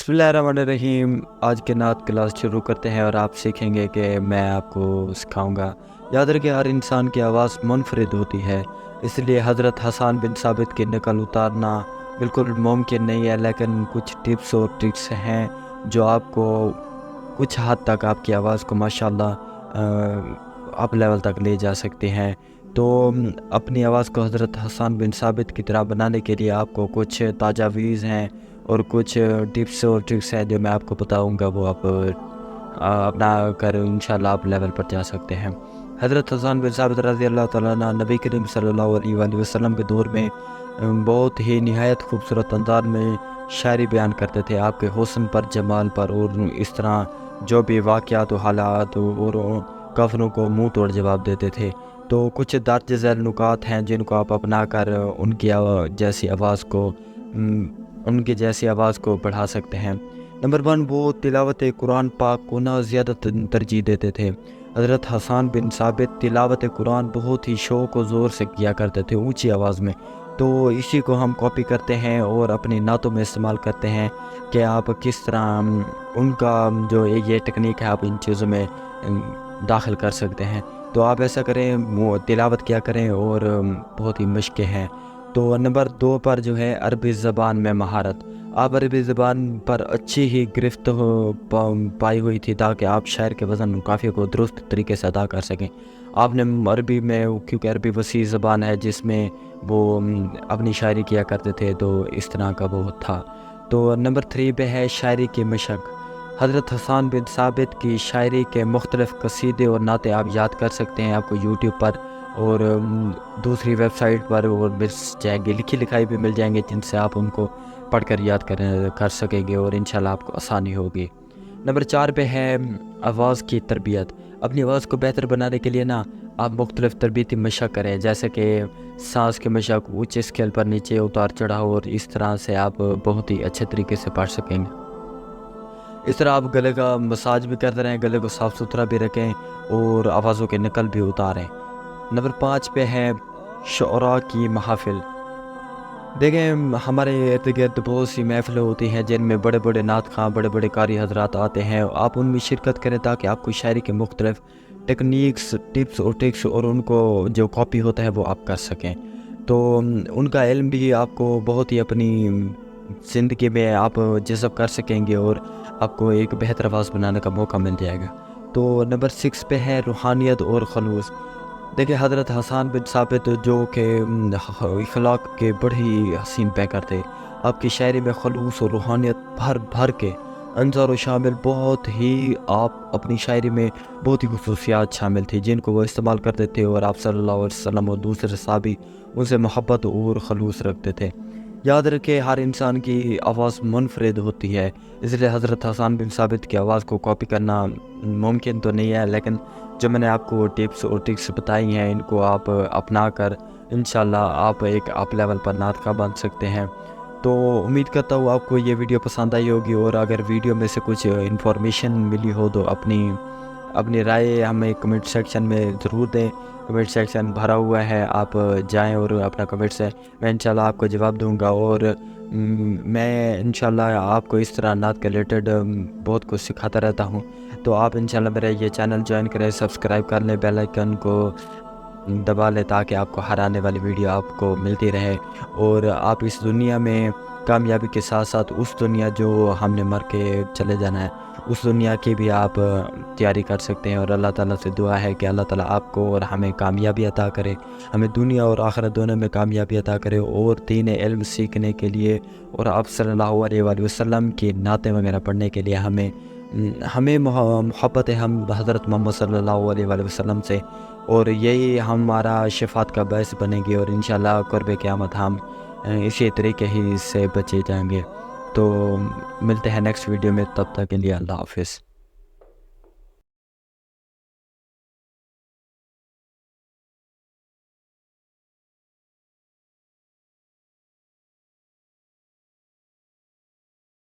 बिस्मिल्लाहिर्रहमानिर्रहीम। आज के नात क्लास शुरू करते हैं और आप सीखेंगे कि मैं आपको सिखाऊंगा। याद रखिए, हर इंसान की आवाज़ मुनफरिद होती है, इसलिए हज़रत हसन बिन साबित की नकल उतारना बिल्कुल मुमकिन नहीं है। लेकिन कुछ टिप्स और ट्रिक्स हैं जो आपको कुछ हद तक आपकी आवाज़ को माशाल्लाह अप लेवल तक ले जा सकती हैं। तो अपनी आवाज़ को हज़रत हसन बिन साबित की तरह बनाने के लिए आपको कुछ तजावीज़ हैं और कुछ टिप्स और ट्रिक्स हैं जो मैं आपको बताऊंगा, वो आप अपना कर इंशाल्लाह आप लेवल पर जा सकते हैं। हज़रत हसन बिन साबित रज़ी अल्लाह तआला अन्हु नबी करीम सल्लल्लाहु अलैहि वसल्लम के दौर में बहुत ही निहायत खूबसूरत अंदाज में शायरी बयान करते थे, आपके हुस्न पर, जमाल पर, और इस तरह जो भी वाक़यात और हालात और कफनों को मुंह तोड़ जवाब देते थे। तो कुछ दर्ज झैल नुकात हैं जिनको आप अपना कर उनकी जैसी आवाज़ को बढ़ा सकते हैं। नंबर 1, वो तिलावत कुरान पाक को ना ज़्यादा तरजीह देते थे। हज़रत हसन बिन साबित तिलावत कुरान बहुत ही शौक़ और ज़ोर से किया करते थे, ऊंची आवाज़ में। तो इसी को हम कॉपी करते हैं और अपनी नातों में इस्तेमाल करते हैं कि आप किस तरह उनका जो ये टेक्निक है आप इन चीज़ों में दाखिल कर सकते हैं। तो आप ऐसा करें, वो तिलावत किया करें और बहुत ही मशक़ें हैं। तो नंबर 2 पर जो है अरबी ज़बान में महारत। आप अरबी ज़बान पर अच्छी ही गिरफ्त पाई हुई थी ताकि आप शायर के वज़न काफ़ी को दुरुस्त तरीके से अदा कर सकें। आपने अरबी में, क्योंकि अरबी वसी ज़बान है जिसमें वो अपनी शायरी किया करते थे, तो इस तरह का वो था। तो नंबर 3 पे है शायरी की मशक। हज़रत हसन बिन साबित की शायरी के मुख्तलिफ़ कसीदे और नाते आप याद कर सकते हैं, आपको यूट्यूब पर और दूसरी वेबसाइट पर और मिल जाएंगे, लिखी लिखाई भी मिल जाएंगे, जिनसे आप उनको पढ़कर याद कर सकेंगे और इंशाल्लाह आपको आसानी होगी। नंबर 4 पे है आवाज़ की तरबियत। अपनी आवाज़ को बेहतर बनाने के लिए ना आप मुख्तलिफ़ तरबियती मशक करें, जैसे कि सांस के मशक, ऊँचे स्केल पर नीचे उतार चढ़ाव, और इस तरह से आप बहुत ही अच्छे तरीके से पढ़ सकेंगे। इस तरह आप गले का मसाज भी करते रहें, गले को साफ़ सुथरा भी रखें और आवाज़ों के नकल भी उतारें। नंबर 5 पे है शुअरा की महफ़िल। देखें, हमारे इर्द गिर्द बहुत सी महफ़िलें होती हैं जिनमें बड़े बड़े नात ख़ां, बड़े बड़े कारी हज़रात आते हैं। आप उनमें शिरकत करें ताकि आपको शायरी के मुख्तलिफ़ टेक्निक्स, टिप्स और ट्रिक्स और उनको जो कॉपी होता है वो आप कर सकें। तो उनका इल्म भी आपको बहुत ही अपनी ज़िंदगी में आप जज़ब कर सकेंगे और आपको एक बेहतर आवाज़ बनाने का मौका मिल जाएगा। तो नंबर 6 पे है रूहानियत और खलूस। देखिए, हज़रत हसन बिन साबित जो कि इखलाक के बड़े ही हसीन पैकर थे, आपकी शायरी में खलूस और रूहानियत भर भर के अंज़ार और शामिल बहुत ही आप अपनी शायरी में बहुत ही खुसूसियात शामिल थी जिनको वो इस्तेमाल करते थे, और आप सल्लल्लाहु अलैहि वसल्लम और दूसरे सहाबी उनसे मोहब्बत और खलूस रखते थे। याद रखें, हर इंसान की आवाज़ मुनफरिद होती है, इसलिए हज़रत हसन बिन साबित की आवाज़ को कॉपी करना मुमकिन तो नहीं है, लेकिन जो मैंने आपको टिप्स और ट्रिक्स बताई हैं इनको आप अपना कर इंशाल्लाह आप एक अप लेवल पर नात ख़्वां बन सकते हैं। तो उम्मीद करता हूँ आपको ये वीडियो पसंद आई होगी, और अगर वीडियो में से कुछ इन्फॉर्मेशन मिली हो तो अपनी राय हमें कमेंट सेक्शन में ज़रूर दें। कमेंट सेक्शन भरा हुआ है, आप जाएं और अपना कमेंट से मैं इंशाल्लाह आपको जवाब दूंगा। और मैं इंशाल्लाह आपको इस तरह नात के रिलेटेड बहुत कुछ सिखाता रहता हूं। तो आप इंशाल्लाह मेरा ये चैनल ज्वाइन करें, सब्सक्राइब कर लें, बेल आइकन को दबा लें ताकि आपको हर आने वाली वीडियो आपको मिलती रहे, और आप इस दुनिया में कामयाबी के साथ साथ उस दुनिया जो हमने मर के चले जाना है उस दुनिया की भी आप तैयारी कर सकते हैं। और अल्लाह ताला से दुआ है कि अल्लाह ताला आपको और हमें कामयाबी अता करे, हमें दुनिया और आखिरत दोनों में कामयाबी अता करे। और दीन इल्म सीखने के लिए और आप सल्लल्लाहु अलैहि वसल्लम की नातें वगैरह पढ़ने के लिए हमें मोहब्बत है हम हज़रत मोहम्मद सल्लल्लाहु अलैहि वसल्लम से, और यही हमारा शफ़ात का बायस बनेगी, और इंशाल्लाह क़ुर्ब क़यामत हम इसी तरीके ही से बचे जाएंगे। तो मिलते हैं नेक्स्ट वीडियो में, तब तक के लिए अल्लाह हाफ़िज़।